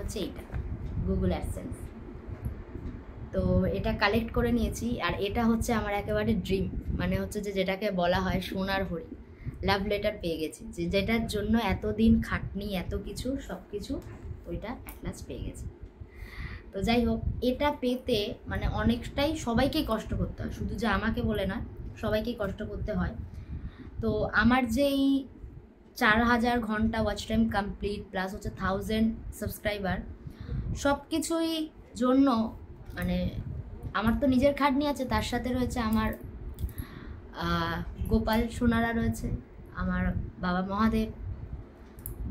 হচ্ছে এইটা Google AdSense. তো এটা কালেক্ট করে নিয়েছি, আর এটা হচ্ছে আমার একেবারে ড্রিম, মানে হচ্ছে যে যেটাকে বলা হয় সোনার হরিণ, লাভ লেটার পেয়ে গেছি, যে যেটার জন্য এতদিন খাটনি এত কিছু সব কিছু ওইটা অ্যাট লাস্ট পেয়ে গেছি। তো যাই হোক, এটা পেতে মানে অনেকটাই সবাইকেই কষ্ট করতে হয়, শুধু যে আমাকে বলে নয়, সবাইকেই কষ্ট করতে হয়। তো আমার যেই 4000 ঘন্টা ওয়াচ টাইম কমপ্লিট প্লাস হচ্ছে 1000 সাবস্ক্রাইবার, সব কিছুই জন্য মানে আমার তো নিজের খাটনি আছে, তার সাথে রয়েছে আমার গোপাল সোনারা রয়েছে, আমার বাবা মহাদেব,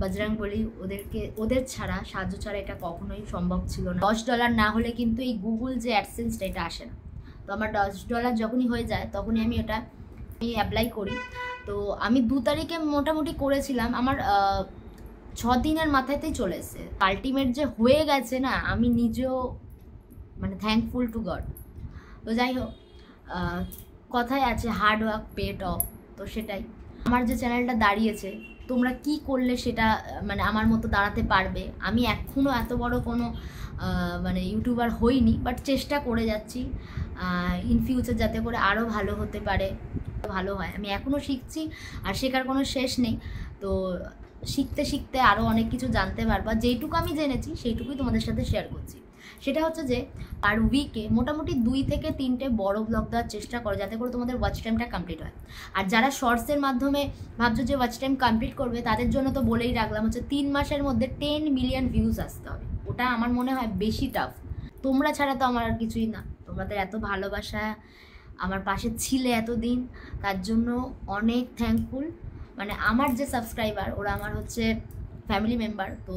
বজরংবলী, ওদের ছাড়া সাহায্য ছাড়া এটা কখনোই সম্ভব ছিল না। $10 না হলে কিন্তু এই গুগল যে অ্যাডসেন্সটা এটা আসে না। তো আমার $10 যখনই হয়ে যায় তখনই আমি অ্যাপ্লাই করি। তো আমি 2 তারিখে মোটামুটি করেছিলাম, আমার 6 দিনের মাথাতেই চলে এসেছে। আলটিমেট যে হয়ে গেছে না, আমি নিজেও মানে থ্যাঙ্কফুল টু গড। তো যাই হোক, কথায় আছে হার্ড ওয়ার্ক পেড অফ, তো সেটাই আমার যে চ্যানেলটা দাঁড়িয়েছে। তোমরা কি করলে সেটা মানে আমার মতো দাঁড়াতে পারবে? আমি এখনও এত বড় কোনো মানে ইউটিউবার হইনি, বাট চেষ্টা করে যাচ্ছি ইন ফিউচার যাতে করে আরও ভালো হতে পারে, ভালো হয়। আমি এখনও শিখছি, আর শেখার কোনো শেষ নেই। তো শিখতে শিখতে আরও অনেক কিছু জানতে পারবা। যেইটুকু আমি জেনেছি সেইটুকুই তোমাদের সাথে শেয়ার করছি। সেটা হচ্ছে যে পার উইকে মোটামুটি 2 থেকে 3টে বড় ব্লগ দেওয়ার চেষ্টা করো, যাতে করে তোমাদের ওয়াচ টাইমটা কমপ্লিট হয়। আর যারা শর্টসের মাধ্যমে ভাবছো যে ওয়াচ টাইম কমপ্লিট করবে, তাদের জন্য তো বলেই রাখলাম হচ্ছে 3 মাসের মধ্যে 10 মিলিয়ন ভিউজ আসতে হবে। ওটা আমার মনে হয় বেশি টাফ। তোমরা ছাড়া তো আমার আর কিছুই না। তোমাদের এত ভালোবাসা, আমার পাশে ছিলে এতদিন, তার জন্য অনেক থ্যাঙ্কফুল। মানে আমার যে সাবস্ক্রাইবার, ওরা আমার হচ্ছে ফ্যামিলি মেম্বার, তো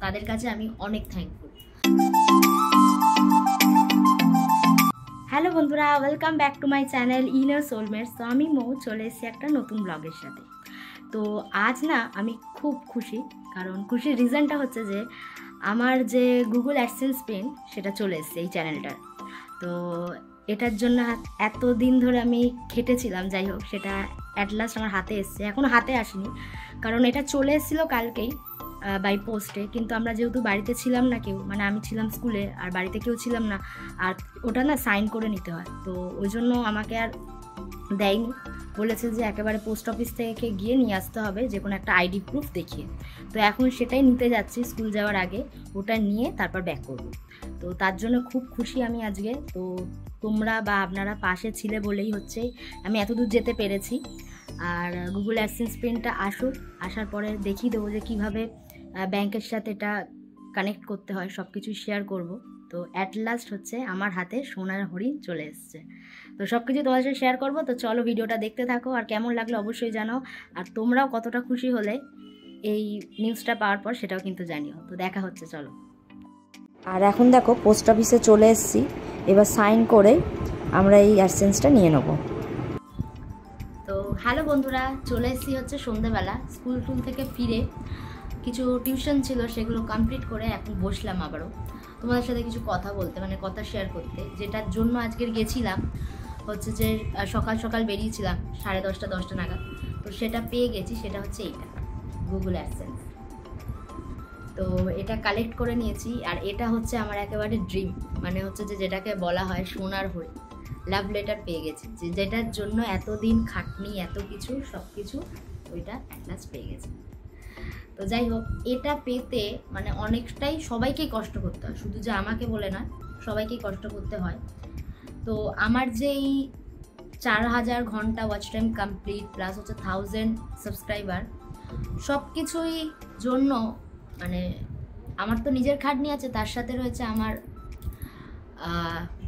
তাদের কাছে আমি অনেক থ্যাঙ্কফুল। হ্যালো বন্ধুরা, welcome back to my channel inner soulmates. তো আমি মৌ চলে এসেছি একটা নতুন ব্লগের সাথে। তো আজ না আমি খুব খুশি, কারণ খুশির রিজনটা হচ্ছে যে আমার যে গুগল অ্যাডসেন্স পেন সেটা চলে এসেছে এই চ্যানেলটার। তো এটার জন্য এতদিন ধরে আমি খেটেছিলাম, যাই হোক সেটা অ্যাট লাস্ট আমার হাতে এসছে। এখনও হাতে আসেনি, কারণ এটা চলে এসেছিলো কালকেই বাই পোস্টে, কিন্তু আমরা যেহেতু বাড়িতে ছিলাম না কেউ, মানে আমি ছিলাম স্কুলে আর বাড়িতে কেউ ছিলাম না, আর ওটা না সাইন করে নিতে হয়, তো ওই জন্য আমাকে আর দেয়নি। বলেছে যে একেবারে পোস্ট অফিস থেকে গিয়ে নিয়ে আসতে হবে যে কোনো একটা আইডি প্রুফ দেখিয়ে। তো এখন সেটাই নিতে যাচ্ছি স্কুল যাওয়ার আগে, ওটা নিয়ে তারপর ব্যাক করবো। তো তার জন্য খুব খুশি আমি আজকে। তো তোমরা বা আপনারা পাশে ছিলে বলেই হচ্ছে আমি এত দূর যেতে পেরেছি। আর গুগল অ্যাডসেন্স পেনটা আসার পরে দেখিয়ে দেবো যে কীভাবে ব্যাংকের সাথে এটা কানেক্ট করতে হয়, সব কিছু শেয়ার করব। তো অ্যাট লাস্ট হচ্ছে আমার হাতে সোনার হরিণ চলে এসছে। তো সব কিছু তোমাদের সাথে শেয়ার করবো। তো চলো ভিডিওটা দেখতে থাকো, আর কেমন লাগলো অবশ্যই জানাও, আর তোমরাও কতটা খুশি হলে এই নিউজটা পাওয়ার পর সেটাও কিন্তু জানিও। তো দেখা হচ্ছে, চলো। আর এখন দেখো পোস্ট অফিসে চলে এসেছি, এবার সাইন করে আমরা এই অ্যাডসেন্সটা নিয়ে নেব। তো হ্যালো বন্ধুরা, চলে এসেছি হচ্ছে সন্ধ্যেবেলা স্কুল থেকে ফিরে, কিছু টিউশন ছিল সেগুলো কমপ্লিট করে এখন বসলাম আবারও তোমাদের সাথে কিছু কথা বলতে, মানে কথা শেয়ার করতে। যেটার জন্য আজকের গেছিলাম হচ্ছে যে সকাল সকাল বেরিয়েছিলাম 10:30 নাগাদ। তো সেটা পেয়ে গেছি, সেটা হচ্ছে এইটা গুগল অ্যাডসেন্স। তো এটা কালেক্ট করে নিয়েছি, আর এটা হচ্ছে আমার একেবারে ড্রিম, মানে হচ্ছে যে যেটাকে বলা হয় সোনার হরিণ, লাভ লেটার পেয়ে গেছি, যে যেটার জন্য এতদিন খাটনি এত কিছু সব কিছু ওইটা অ্যাট লাস্ট পেয়ে গেছি। তো যাই হোক, এটা পেতে মানে অনেকটাই সবাইকেই কষ্ট করতে হয়, শুধু যে আমাকে বলে নয়, সবাইকেই কষ্ট করতে হয়। তো আমার যেই 4000 ঘন্টা ওয়াচ টাইম কমপ্লিট প্লাস হচ্ছে 1000 সাবস্ক্রাইবার, সব কিছুই জন্য মানে আমার তো নিজের খাটনি আছে, তার সাথে রয়েছে আমার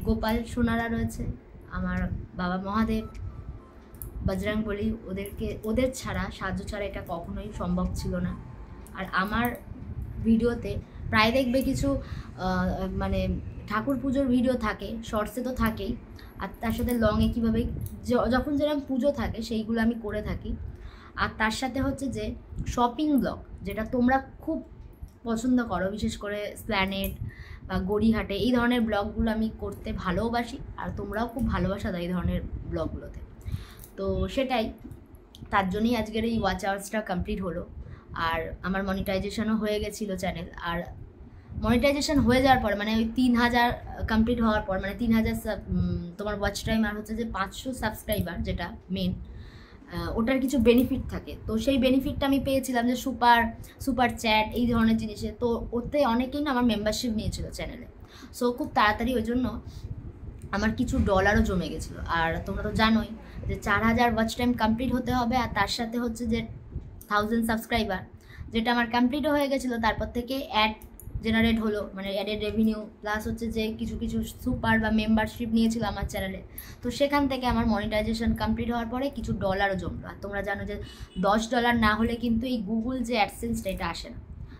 গোপাল সোনারা রয়েছে, আমার বাবা মহাদেব, বজরংবলী, ওদের ছাড়া সাহায্য ছাড়া এটা কখনোই সম্ভব ছিল না। আর আমার ভিডিওতে প্রায় দেখবে কিছু মানে ঠাকুর পুজোর ভিডিও থাকে, শর্টসে তো থাকেই, আর তার সাথে লংয়ে কীভাবে যখন যেরকম পুজো থাকে সেইগুলো আমি করে থাকি। আর তার সাথে হচ্ছে যে শপিং ব্লগ, যেটা তোমরা খুব পছন্দ করো, বিশেষ করে স্প্ল্যানেড বা গড়িহাটে, এই ধরনের ব্লগগুলো আমি করতে ভালোবাসি, আর তোমরাও খুব ভালোবাসা দাও এই ধরনের ব্লগগুলোতে। তো সেটাই, তার জন্যই আজকের এই ওয়াচ আওয়ার্সটা কমপ্লিট হলো। আর আমার মনিটাইজেশনও হয়ে গেছিলো চ্যানেল, আর মনিটাইজেশন হয়ে যাওয়ার পরে, মানে ওই 3000 কমপ্লিট হওয়ার পর, মানে 3000 তোমার ওয়াচ টাইম আর হচ্ছে যে 500 সাবস্ক্রাইবার, যেটা মেন, ওটার কিছু বেনিফিট থাকে। তো সেই বেনিফিটটা আমি পেয়েছিলাম যে সুপার চ্যাট এই ধরনের জিনিসে। তো ওতে অনেকেই না আমার মেম্বারশিপ নিয়েছিল চ্যানেলে। সো খুব তাড়াতাড়ি ওই জন্য আমার কিছু ডলারও জমে গেছিলো। আর তোমরা তো জানোই যে 4000 ওয়াচ টাইম কমপ্লিট হতে হবে, আর তার সাথে হচ্ছে যে 1000 সাবস্ক্রাইবার, যেটা আমার কমপ্লিটও হয়ে গেছিলো। তারপর থেকে অ্যাড জেনারেট হলো, মানে অ্যাডেড রেভিনিউ, প্লাস হচ্ছে যে কিছু সুপার বা মেম্বারশিপ নিয়েছিল আমার চ্যানেলে। তো সেখান থেকে আমার মনিটাইজেশন কমপ্লিট হওয়ার পরে কিছু ডলারও জমলো। আর তোমরা জানো যে $10 না হলে কিন্তু এই গুগল যে অ্যাডসেন্সটা এটা আসে না।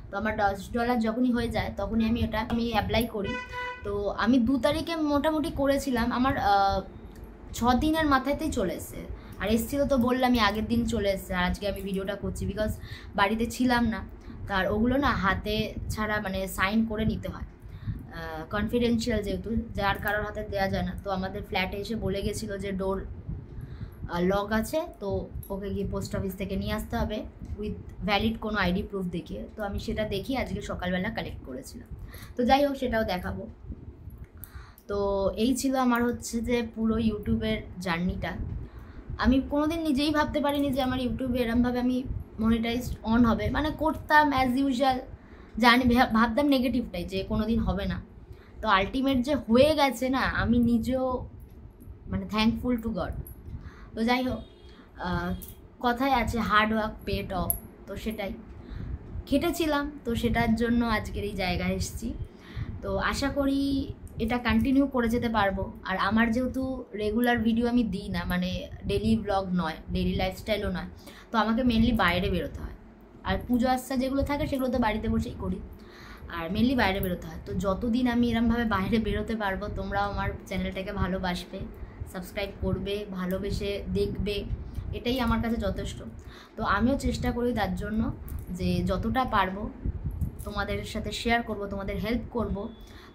তো আমার $10 যখনই হয়ে যায় তখনই আমি অ্যাপ্লাই করি। তো আমি 2 তারিখে মোটামুটি করেছিলাম, আমার 6 দিনের মাথাতেই চলে এসছে। আর এসেছিলো তো বললামই আগের দিন চলে এসছে। আর আজকে আমি ভিডিওটা করছি বিকজ বাড়িতে ছিলাম না। তার ওগুলো না হাতে ছাড়া মানে সাইন করে নিতে হয়, কনফিডেন্সিয়াল যেহেতু, যার কারোর হাতে দেওয়া যায় না। তো আমাদের ফ্ল্যাটে এসে বলে গেছিলো যে ডোর লক আছে, তো ওকে গিয়ে পোস্ট অফিস থেকে নিয়ে আসতে হবে উইথ ভ্যালিড কোনো আইডি প্রুফ দেখিয়ে। তো আমি সেটা দেখি আজকে সকালবেলা কালেক্ট করেছিলাম। তো যাই হোক, সেটাও দেখাবো। তো এই ছিল আমার হচ্ছে যে পুরো ইউটিউবের জার্নিটা। আমি কোনোদিন নিজেই ভাবতে পারিনি যে আমার ইউটিউবে এরমভাবে আমি মনিটাইজড অন হবে। মানে করতাম অ্যাজ ইউজুয়াল, জানি ভাবতাম নেগেটিভটাই যে কোনো দিন হবে না। তো আলটিমেট যে হয়ে গেছে না, আমি নিজেও মানে থ্যাঙ্কফুল টু গড। তো যাই হোক, কথায় আছে হার্ড ওয়ার্ক পেড অফ, তো সেটাই খেটেছিলাম। তো সেটার জন্য আজকের এই জায়গায় এসেছি। তো আশা করি এটা কন্টিনিউ করে যেতে পারবো। আর আমার যেহেতু রেগুলার ভিডিও আমি দিই না, মানে ডেলি ব্লগ নয়, ডেলি লাইফস্টাইলও নয়, তো আমাকে মেনলি বাইরে বেরোতে হয়। আর পুজো আচ্ছা যেগুলো থাকে সেগুলো তো বাড়িতে বসেই করি, আর মেনলি বাইরে বেরোতে হয়। তো যতদিন আমি এরমভাবে বাইরে বেরোতে পারবো, তোমরাও আমার চ্যানেলটাকে ভালোবাসবে, সাবস্ক্রাইব করবে, ভালোবেসে দেখবে, এটাই আমার কাছে যথেষ্ট। তো আমিও চেষ্টা করি তার জন্য যে যতটা পারবো তোমাদের সাথে শেয়ার করব, তোমাদের হেল্প করব।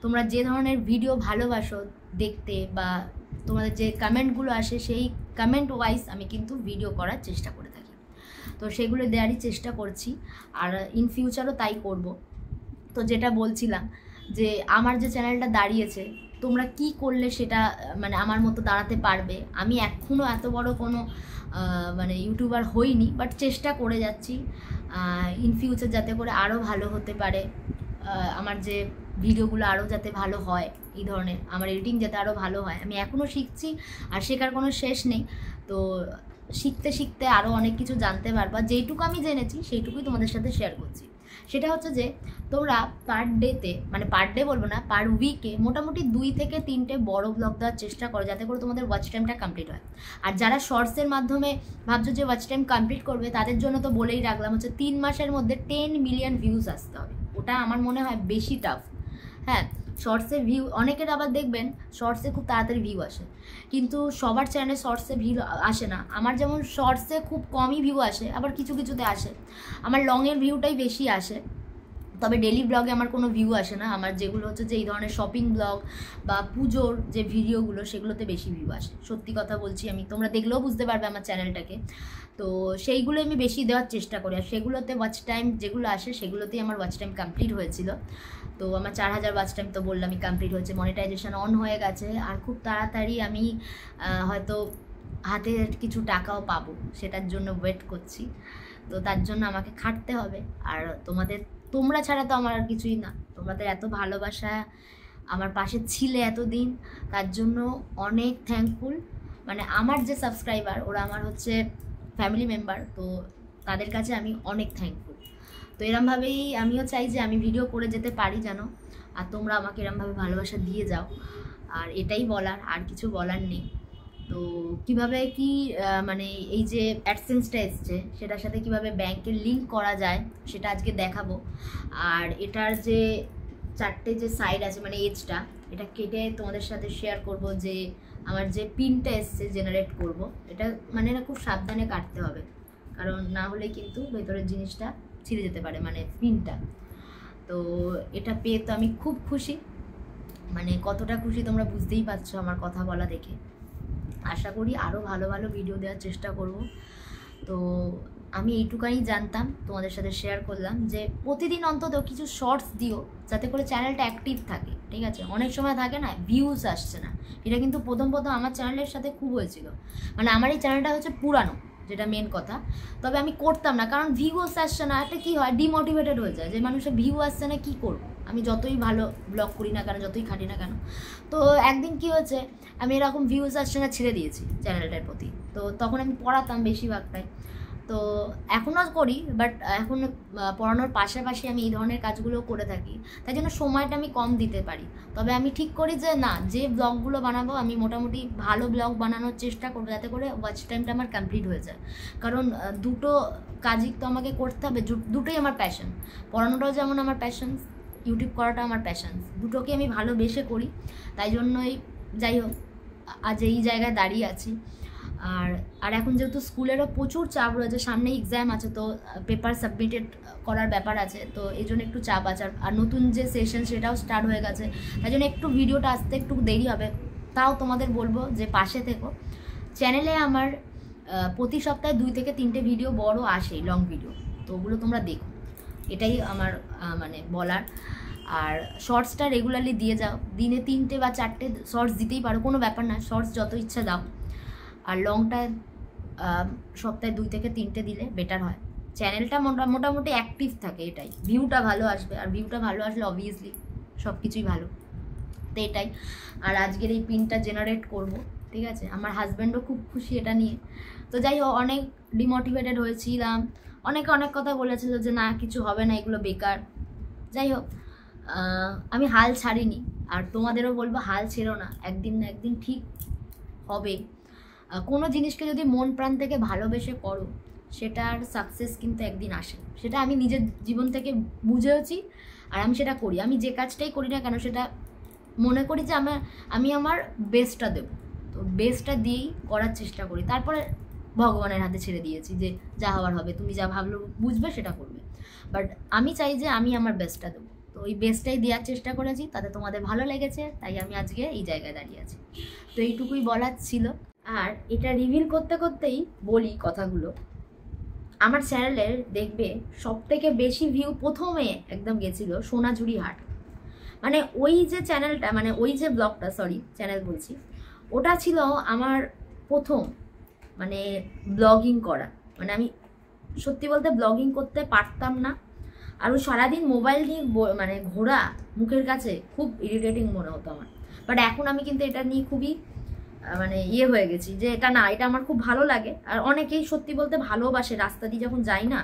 তোমরা যে ধরনের ভিডিও ভালোবাসো দেখতে, বা তোমাদের যে কমেন্টগুলো আসে সেই কমেন্ট ওয়াইজ আমি কিন্তু ভিডিও করার চেষ্টা করে থাকি। তো সেগুলো দেওয়ারই চেষ্টা করছি, আর ইন ফিউচারও তাই করব। তো যেটা বলছিলাম যে আমার যে চ্যানেলটা দাঁড়িয়েছে, তোমরা কি করলে সেটা মানে আমার মতো দাঁড়াতে পারবে। আমি এখনও এত বড় কোনো মানে ইউটিউবার হইনি, বাট চেষ্টা করে যাচ্ছি ইন ফিউচার যাতে করে আরও ভালো হতে পারে, আমার যে ভিডিওগুলো আরও যাতে ভালো হয়, এই ধরনের আমার এডিটিং যাতে আরও ভালো হয়। আমি এখনও শিখছি, আর শেখার কোনো শেষ নেই। তো শিখতে শিখতে আরও অনেক কিছু জানতে পারবা। যেইটুকু আমি জেনেছি সেইটুকুই তোমাদের সাথে শেয়ার করছি। সেটা হচ্ছে যে তোমরা পার ডেতে, মানে পার ডে বলবো না, পার উইকে মোটামুটি 2 থেকে 3টে বড় ব্লগ দেওয়ার চেষ্টা করো, যাতে করে তোমাদের ওয়াচ টাইমটা কমপ্লিট হয়। আর যারা শর্টসের মাধ্যমে ভাবছো যে ওয়াচ টাইম কমপ্লিট করবে, তাদের জন্য তো বলেই রাখলাম হচ্ছে 3 মাসের মধ্যে 10 মিলিয়ন ভিউজ আসতে হবে। ওটা আমার মনে হয় বেশি টাফ। হ্যাঁ, শর্টসে ভিউ অনেকের আবার দেখবেন শর্টসে খুব তাড়াতাড়ি ভিউ আসে, কিন্তু সবার চ্যানেলে শর্টসে ভিউ আসে না। আমার যেমন শর্টসে খুব কমই ভিউ আসে, আবার কিছুতে আসে। আমার লংয়ের ভিউটাই বেশি আসে, তবে ডেলি ব্লগে আমার কোনো ভিউ আসে না। আমার যেগুলো হচ্ছে যে এই ধরনের শপিং ব্লগ বা পুজোর যে ভিডিওগুলো, সেগুলোতে বেশি ভিউ আসে। সত্যি কথা বলছি, আমি তোমরা দেখলেও বুঝতে পারবে আমার চ্যানেলটাকে। তো সেইগুলো আমি বেশি দেওয়ার চেষ্টা করি, আর সেগুলোতে ওয়াচ টাইম যেগুলো আসে সেগুলোতেই আমার ওয়াচ টাইম কমপ্লিট হয়েছিল। তো আমার 4000 ওয়াচ টাইম তো বললামই কমপ্লিট হয়েছে, মনিটাইজেশন অন হয়ে গেছে। আর খুব তাড়াতাড়ি আমি হয়তো হাতে কিছু টাকাও পাবো, সেটার জন্য ওয়েট করছি। তো তার জন্য আমাকে খাটতে হবে। আর তোমরা ছাড়া তো আমার আর কিছুই না। তোমাদের এত ভালোবাসা, আমার পাশে ছিলে এতদিন, তার জন্য অনেক থ্যাঙ্কফুল। মানে আমার যে সাবস্ক্রাইবার, ওরা আমার হচ্ছে ফ্যামিলি মেম্বার, তো তাদের কাছে আমি অনেক থ্যাঙ্কফুল। তো এরমভাবেই আমিও চাই যে আমি ভিডিও করে যেতে পারি যেন, আর তোমরা আমাকে এরমভাবে ভালোবাসা দিয়ে যাও। আর এটাই বলার, আর কিছু বলার নেই। তো কিভাবে কি মানে এই যে অ্যাডসেন্সটা এসছে, সেটার সাথে কিভাবে ব্যাংকের লিঙ্ক করা যায় সেটা আজকে দেখাবো। আর এটার যে 4টে যে সাইড আছে, মানে এজটা, এটা কেটে তোমাদের সাথে শেয়ার করব যে আমার যে পিনটা এসছে জেনারেট করব। এটা মানে না খুব সাবধানে কাটতে হবে, কারণ না হলে কিন্তু ভেতরের জিনিসটা ছিঁড়ে যেতে পারে, মানে পিনটা। তো এটা পেয়ে তো আমি খুব খুশি, মানে কতটা খুশি তোমরা বুঝতেই পারছো আমার কথা বলা দেখে। আশা করি আরও ভালো ভালো ভিডিও দেওয়ার চেষ্টা করব। তো আমি এইটুকানি জানতাম, তোমাদের সাথে শেয়ার করলাম যে প্রতিদিন অন্তত কিছু শর্টস দিও যাতে করে চ্যানেলটা অ্যাক্টিভ থাকে, ঠিক আছে? অনেক সময় থাকে না ভিউজ আসছে না, এটা কিন্তু প্রথম আমার চ্যানেলের সাথে খুব হয়েছিল। মানে আমার এই চ্যানেলটা হচ্ছে পুরানো, যেটা মেন কথা, তবে আমি করতাম না, কারণ ভিউজ আসছে না, একটা কী হয় ডিমোটিভেটেড হয়ে যায় যে মানুষের ভিউ আসছে না, কী করবো আমি যতই ভালো ব্লগ করি না কেন, যতই খাটি না কেন। তো একদিন কি হয়েছে, আমি এরকম ভিউজ আসছে না ছেড়ে দিয়েছি চ্যানেলটার প্রতি। তো তখন আমি পড়াতাম বেশিরভাগটাই, তো এখনও করি, বাট এখন পড়ানোর পাশাপাশি আমি এই ধরনের কাজগুলো করে থাকি, তাই জন্য সময়টা আমি কম দিতে পারি। তবে আমি ঠিক করি যে না, যে ব্লগগুলো বানাবো আমি মোটামুটি ভালো ব্লগ বানানোর চেষ্টা করবো যাতে করে ওয়াচ টাইমটা আমার কমপ্লিট হয়ে যায়, কারণ দুটো কাজই তো আমাকে করতে হবে, দুটোই আমার প্যাশন। পড়ানোটাও যেমন আমার প্যাশন, ইউটিউব করাটা আমার প্যাশন, দুটোকে আমি ভালোবেসে করি। তাই জন্যই যাই হোক আজ এই জায়গায় দাঁড়িয়ে আছি। আর এখন যেহেতু স্কুলেরও প্রচুর চাপ রয়েছে, সামনে এক্সাম আছে, তো পেপার সাবমিটেড করার ব্যাপার আছে, তো এই জন্য একটু চাপ আছে। আর নতুন যে সেশন সেটাও স্টার্ট হয়ে গেছে, তাই জন্য একটু ভিডিওটা আসতে একটু দেরি হবে। তাও তোমাদের বলবো যে পাশে থেকো। চ্যানেলে আমার প্রতি সপ্তাহে 2 থেকে 3টে ভিডিও বড় আসে, লং ভিডিও, তো ওগুলো তোমরা দেখো, এটাই আমার মানে বলার। আর শর্টসটা রেগুলারলি দিয়ে যাও, দিনে 3টে বা 4টে শর্টস দিতেই পারো, কোনো ব্যাপার না, শর্টস যত ইচ্ছা দাও। আর লংটা সপ্তাহে 2 থেকে 3টে দিলে বেটার হয়, চ্যানেলটা মোটামুটি অ্যাক্টিভ থাকে, এটাই ভিউটা ভালো আসবে। আর ভিউটা ভালো আসলে অবভিয়াসলি সব কিছুই ভালো, তো এটাই। আর আজকের এই পিনটা জেনারেট করব, ঠিক আছে? আমার হাজব্যান্ডও খুব খুশি এটা নিয়ে। তো যাই হোক, অনেক ডিমোটিভেটেড হয়েছিলাম, অনেকে অনেক কথা বলেছিল যে না কিছু হবে না, এগুলো বেকার। যাই হোক, আমি হাল ছাড়িনি, আর তোমাদেরও বলবো হাল ছেড়ো না, একদিন না একদিন ঠিক হবে। কোনো জিনিসকে যদি মন প্রাণ থেকে ভালোবেসে করো, সেটার সাকসেস কিন্তু একদিন আসে, সেটা আমি নিজের জীবন থেকে বুঝেওছি, আর আমি সেটা করি। আমি যে কাজটাই করি না কেন সেটা মনে করি যে আমি আমার বেস্টটা দেবো, তো বেস্টটা দিয়েই করার চেষ্টা করি। তারপরে ভগবানের হাতে ছেড়ে দিয়েছি যে যা হওয়ার হবে, তুমি যা ভাবলো বুঝবে সেটা করবে, বাট আমি চাই যে আমি আমার বেস্টটা দেবো। তো ওই বেস্টটাই দেওয়ার চেষ্টা করেছি, তাতে তোমাদের ভালো লেগেছে, তাই আমি আজকে এই জায়গায় দাঁড়িয়ে আছি। তো এইটুকুই বলার ছিল। আর এটা রিভিল করতে করতেই বলি কথাগুলো, আমার চ্যানেলের দেখবে সবথেকে বেশি ভিউ প্রথমে একদম গেছিলো সোনাঝুরি হাট। মানে ওই যে চ্যানেলটা, মানে ওই যে ব্লগটা, সরি চ্যানেল বলছি, ওটা ছিল আমার প্রথম মানে ব্লগিং করা। মানে আমি সত্যি বলতে ব্লগিং করতে পারতাম না, আর ওই সারাদিন মোবাইল নিয়ে মানে ঘোরা মুখের কাছে খুব ইরিটেটিং মনে হতো আমার। বাট এখন আমি কিন্তু এটা নিয়ে খুবই মানে হয়ে গেছি যে এটা না, এটা আমার খুব ভালো লাগে। আর অনেকেই সত্যি বলতে ভালোবাসে, রাস্তা দিয়ে যখন যাই না,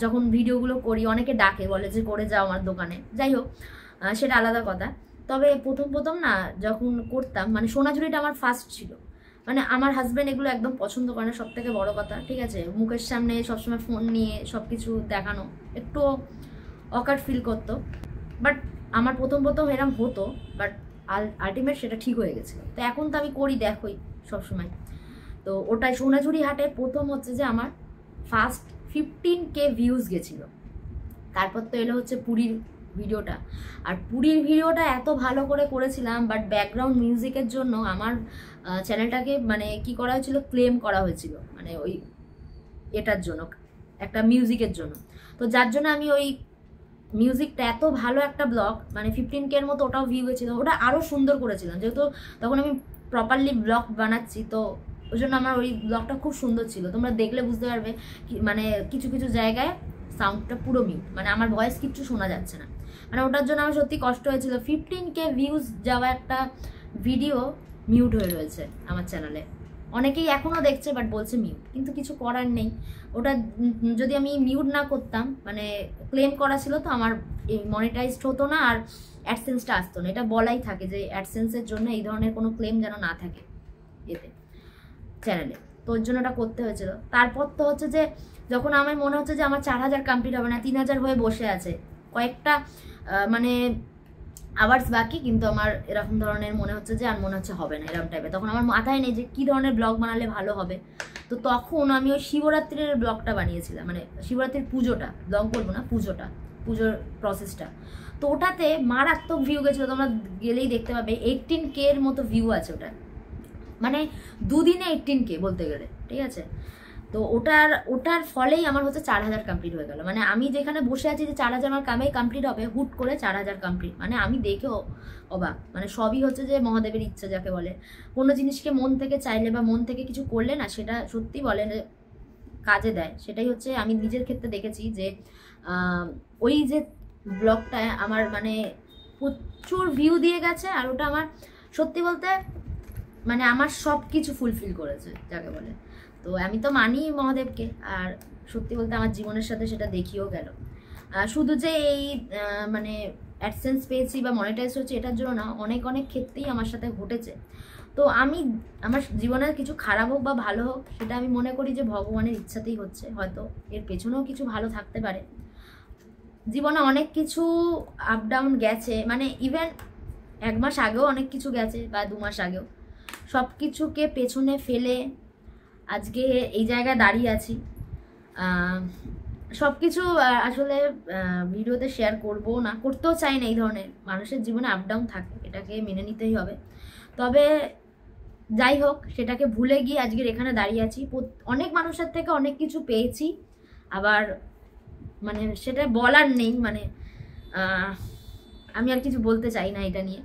যখন ভিডিওগুলো করি, অনেকে ডাকে, বলে যে করে যাও আমার দোকানে। যাই হোক, সেটা আলাদা কথা। তবে প্রথম না যখন করতাম, মানে সোনাঝুরিটা আমার ফার্স্ট ছিল। মানে আমার হাজব্যান্ড এগুলো একদম পছন্দ করে না, সব থেকে বড়ো কথা, ঠিক আছে? মুখের সামনে সবসময় ফোন নিয়ে সব কিছু দেখানো একটু অকার্ড ফিল করতো। বাট আমার প্রথম এরম হতো, বাট আলটিমেট সেটা ঠিক হয়ে গেছিলো। তো এখন তো আমি করি, দেখোই সবসময়। তো ওটাই সোনাঝুরি হাটে প্রথম হচ্ছে যে আমার ফার্স্ট 15K ভিউজ গেছিলো। তারপর তো এলো হচ্ছে পুরীর ভিডিওটা, আর পুরীর ভিডিওটা এত ভালো করে করেছিলাম, বাট ব্যাকগ্রাউন্ড মিউজিকের জন্য আমার চ্যানেলটাকে মানে কি করা হয়েছিল, ক্লেম করা হয়েছিল, মানে ওই এটার জন্য, একটা মিউজিকের জন্য। তো যার জন্য আমি ওই মিউজিকটা, এত ভালো একটা ব্লগ, মানে 15K এর মতো ওটাও ভিউ হয়েছিল, ওটা আরও সুন্দর করেছিলাম, যেহেতু তখন আমি প্রপারলি ব্লগ বানাচ্ছি, তো ওই জন্য আমার ওই ব্লগটা খুব সুন্দর ছিল। তোমরা দেখলে বুঝতে পারবে, মানে কিছু কিছু জায়গায় সাউন্ডটা পুরো মিউট, মানে আমার ভয়েস কিচ্ছু শোনা যাচ্ছে না। মানে ওটার জন্য আমার সত্যি কষ্ট হয়েছিল। 15K ভিউজ যাওয়া একটা ভিডিও মিউট হয়ে রয়েছে আমার চ্যানেলে, অনেকেই এখনও দেখছে বাট বলছে মিউট, কিন্তু কিছু করার নেই। ওটা যদি আমি মিউট না করতাম, মানে ক্লেম করা ছিল, তো আমার মনিটাইজড হতো না, আর অ্যাডসেন্সটা আসতো না। এটা বলাই থাকে যে অ্যাডসেন্সের জন্য এই ধরনের কোনো ক্লেম যেন না থাকে এতে চ্যানেলে, তো ওর জন্য ওটা করতে হয়েছিল। তারপর তো হচ্ছে যে যখন আমার মনে হচ্ছে যে আমার 4000 কমপ্লিট হবে না, 3000 হয়ে বসে আছে, কয়েকটা মানে আওয়ার্স বাকি, কিন্তু আমার এরকম ধরনের মনে হচ্ছে যে আর মনে হচ্ছে হবে না এরকম টাইপের। তখন আমার মাথায় নেই যে কী ধরনের ব্লগ বানালে ভালো হবে। তো তখন আমি ওই শিবরাত্রির ব্লগটা বানিয়েছিলাম, মানে শিবরাত্রির পুজোটা, ব্লগ বলবো না, পুজোর প্রসেসটা। তো ওটাতে মারাত্মক ভিউ গেছিলো, তোমরা গেলেই দেখতে পাবে। 18K এর মতো ভিউ আছে ওটা, মানে দুদিনে 18K বলতে গেলে, ঠিক আছে? তো তো ওটার ফলেই আমার হচ্ছে 4000 কমপ্লিট হয়ে গেল। মানে আমি যেখানে বসে আছি যে 4000 আমার কামেই কমপ্লিট হবে, হুট করে 4000 কমপ্লিট। মানে আমি দেখেও অবাক। মানে সবই হচ্ছে যে মহাদেবের ইচ্ছা যাকে বলে। কোনো জিনিসকে মন থেকে চাইলে বা মন থেকে কিছু করলে না, সেটা সত্যি বলে কাজে দেয়। সেটাই হচ্ছে আমি নিজের ক্ষেত্রে দেখেছি যে ওই যে ব্লগটা আমার মানে প্রচুর ভিউ দিয়ে গেছে, আর ওটা আমার সত্যি বলতে মানে আমার সব কিছু ফুলফিল করেছে যাকে বলে। তো আমি তো মানি মহাদেবকে, আর সত্যি বলতে আমার জীবনের সাথে সেটা দেখিয়েও গেল। শুধু যে এই মানে অ্যাডসেন্স পেয়েছি বা মনিটাইজ হচ্ছে এটার জন্য না, অনেক অনেক ক্ষেত্রেই আমার সাথে ঘটেছে। তো আমি আমার জীবনের কিছু খারাপ হোক বা ভালো হোক, সেটা আমি মনে করি যে ভগবানের ইচ্ছাতেই হচ্ছে। হয়তো এর পেছনেও কিছু ভালো থাকতে পারে। জীবনে অনেক কিছু আপ ডাউন গেছে, মানে ইভেন 1 মাস আগেও অনেক কিছু গেছে বা 2 মাস আগেও। সব কিছুকে পেছনে ফেলে আজকে এই জায়গায় দাঁড়িয়ে আছি। সব কিছু আসলে ভিডিওতে শেয়ার করবো না, করতেও চাই না। এই ধরনের মানুষের জীবনে আপ ডাউন থাকে, এটাকে মেনে নিতেই হবে। তবে যাই হোক, সেটাকে ভুলে গিয়ে আজকের এখানে দাঁড়িয়ে আছি। অনেক মানুষের থেকে অনেক কিছু পেয়েছি, আবার মানে সেটা বলার নেই। মানে আমি আর কিছু বলতে চাই না এটা নিয়ে।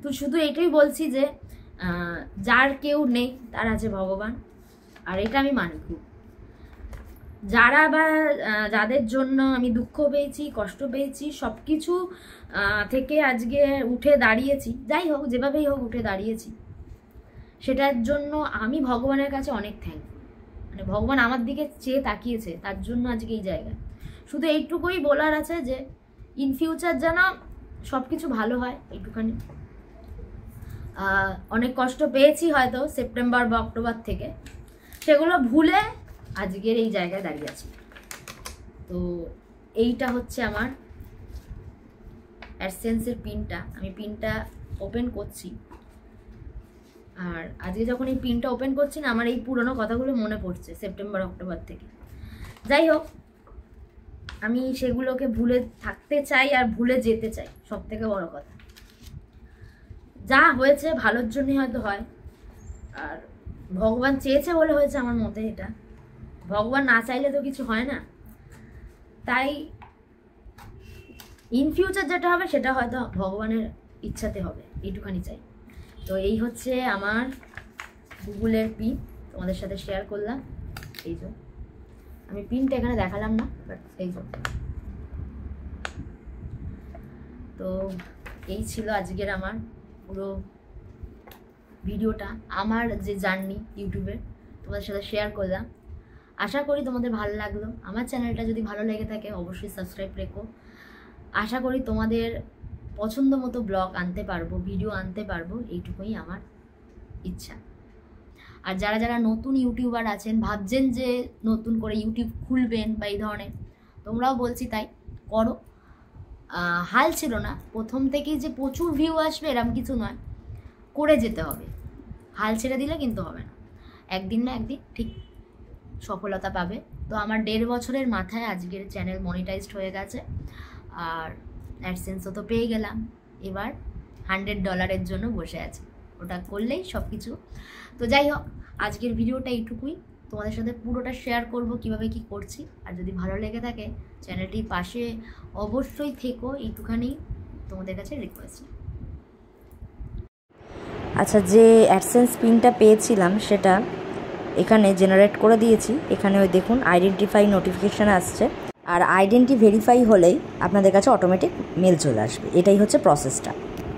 তো শুধু এটাই বলছি যে যার কেউ নেই তার আছে ভগবান, আর এটা আমি মানি খুব। যারা বা যাদের জন্য আমি দুঃখ পেয়েছি, কষ্ট পেয়েছি, সব কিছু থেকে আজকে উঠে দাঁড়িয়েছি, যাই হোক যেভাবেই হোক উঠে দাঁড়িয়েছি, সেটার জন্য আমি ভগবানের কাছে অনেক থ্যাঙ্কফুল। মানে ভগবান আমার দিকে চেয়ে তাকিয়েছে, তার জন্য আজকে এই জায়গায়। শুধু এইটুকুই বলার আছে যে ইন ফিউচার যেন সব কিছু ভালো হয়, এইটুখানি। অনেক কষ্ট পেয়েছি হয়তো সেপ্টেম্বর বা অক্টোবর থেকে, সেগুলো ভুলে আজকের এই জায়গায় দাঁড়িয়ে আছি। তো এইটা হচ্ছে আমার অ্যাডসেন্সের পিনটা। আমি পিনটা ওপেন করছি, আর আজকে যখন এই পিনটা ওপেন করছি না, আমার এই পুরনো কথাগুলো মনে পড়ছে সেপ্টেম্বর অক্টোবর থেকে। যাই হোক, আমি সেগুলোকে ভুলে থাকতে চাই আর ভুলে যেতে চাই। সব থেকে বড় কথা, যা হয়েছে ভালোর জন্যই হয়তো হয়, আর ভগবান চেয়েছে বলে হয়েছে আমার মতে। এটা ভগবান না চাইলে তো কিছু হয় না। তাই ইন ফিউচার যেটা হবে সেটা হয়তো ভগবানের ইচ্ছাতে হবে, এইটুখানি চাই। তো এই হচ্ছে আমার গুগলের পিন, তোমাদের সাথে শেয়ার করলাম। এই যে আমি পিনটা এখানে দেখালাম না, বাট এই যে। তো এই ছিল আজকের আমার পুরো ভিডিওটা, আমার যে জার্নি ইউটিউবে তোমাদের সাথে শেয়ার করলাম। আশা করি তোমাদের ভালো লাগলো। আমার চ্যানেলটা যদি ভালো লেগে থাকে অবশ্যই সাবস্ক্রাইব রেখো। আশা করি তোমাদের পছন্দ মতো ব্লগ আনতে পারবো, ভিডিও আনতে পারবো, এইটুকুই আমার ইচ্ছা। আর যারা যারা নতুন ইউটিউবার আছেন, ভাবছেন যে নতুন করে ইউটিউব খুলবেন বা এই ধরনের, তোমরাও বলছি তাই করো। হাল ছিল না প্রথম থেকেই যে প্রচুর ভিউ আসবে এরকম কিছু নয়, করে যেতে হবে। হাল ছেড়ে দিলে কিন্তু হবে না, একদিন না একদিন ঠিক সফলতা পাবে। তো আমার 1.5 বছরের মাথায় আজকের চ্যানেল মনিটাইজড হয়ে গেছে, আর অ্যাডসেন্সও তো পেয়ে গেলাম। এবার $100 জন্য বসে আছে, ওটা করলেই সব কিছু। তো যাই হোক, আজকের ভিডিওটা এইটুকুই। তোমাদের সাথে পুরোটা শেয়ার করব কিভাবে কি করছি। আর যদি ভালো লেগে থাকে চ্যানেলটির পাশে অবশ্যই থেকো, এইটুখানি তোমাদের কাছে রিকোয়েস্ট। আচ্ছা, যে অ্যাডসেন্স পিনটা পেয়েছিলাম সেটা এখানে জেনারেট করে দিয়েছি। এখানে ওই দেখুন আইডেন্টিফাই নোটিফিকেশান আসছে, আর আইডেন্টি ভেরিফাই হলেই আপনাদের কাছে অটোমেটিক মেল চলে আসবে। এটাই হচ্ছে প্রসেসটা।